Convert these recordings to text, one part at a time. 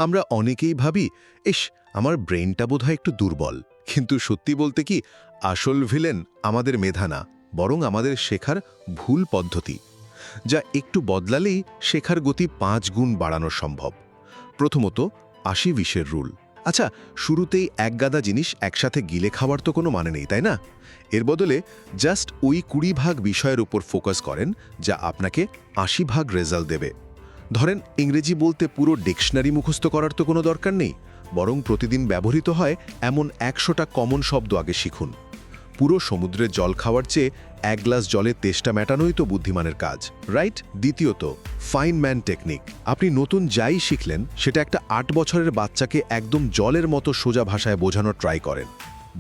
আমরা অনেকেই ভাবি, ইস, আমার ব্রেনটা বোধহয় একটু দুর্বল। কিন্তু সত্যি বলতে কি, আসল ভিলেন আমাদের মেধা না, বরং আমাদের শেখার ভুল পদ্ধতি, যা একটু বদলালেই শেখার গতি 5 গুণ বাড়ানো সম্ভব। প্রথমত, 80-20-এর রুল। আচ্ছা, শুরুতেই এক গাদা জিনিস একসাথে গিলে খাওয়ার তো কোনো মানে নেই, তাই না? এর বদলে জাস্ট ওই 20 ভাগ বিষয়ের উপর ফোকাস করেন, যা আপনাকে 80 ভাগ রেজাল্ট দেবে। ধরেন, ইংরেজি বলতে পুরো ডিকশনারি মুখস্থ করার তো কোনো দরকার নেই, বরং প্রতিদিন ব্যবহৃত হয় এমন 100টা কমন শব্দ আগে শিখুন। পুরো সমুদ্রের জল খাওয়ার চেয়ে 1 গ্লাস জলে তেষ্টা মেটানোই তো বুদ্ধিমানের কাজ, রাইট? দ্বিতীয়ত, ফাইন ম্যান টেকনিক। আপনি নতুন যাই শিখলেন, সেটা একটা 8 বছরের বাচ্চাকে একদম জলের মতো সোজা ভাষায় বোঝানোর ট্রাই করেন।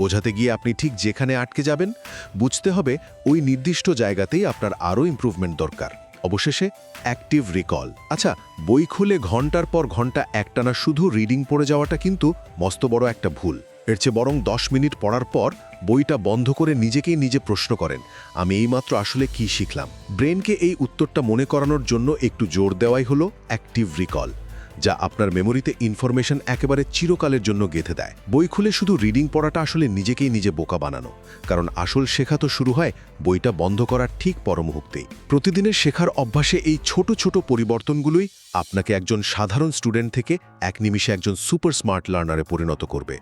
বোঝাতে গিয়ে আপনি ঠিক যেখানে আটকে যাবেন, বুঝতে হবে ওই নির্দিষ্ট জায়গাতেই আপনার আরও ইমপ্রুভমেন্ট দরকার। অবশেষে, অ্যাক্টিভ রিকল। আচ্ছা, বই খুলে ঘন্টার পর ঘন্টা একটানা শুধু রিডিং পড়ে যাওয়াটা কিন্তু মস্ত বড় একটা ভুল। এর চেয়ে বরং 10 মিনিট পড়ার পর বইটা বন্ধ করে নিজেকেই নিজে প্রশ্ন করেন, আমি এইমাত্র আসলে কি শিখলাম? ব্রেনকে এই উত্তরটা মনে করানোর জন্য একটু জোর দেওয়াই হলো অ্যাক্টিভ রিকল, যা আপনার মেমোরিতে ইনফরমেশন একেবারে চিরকালের জন্য গেঁথে দেয়। বই খুলে শুধু রিডিং পড়াটা আসলে নিজেকেই নিজে বোকা বানানো, কারণ আসল শেখা তো শুরু হয় বইটা বন্ধ করার ঠিক পর মুহূর্তেই। প্রতিদিনের শেখার অভ্যাসে এই ছোট ছোট পরিবর্তনগুলোই আপনাকে একজন সাধারণ স্টুডেন্ট থেকে এক নিমিষে একজন সুপার স্মার্ট লার্নারে পরিণত করবে।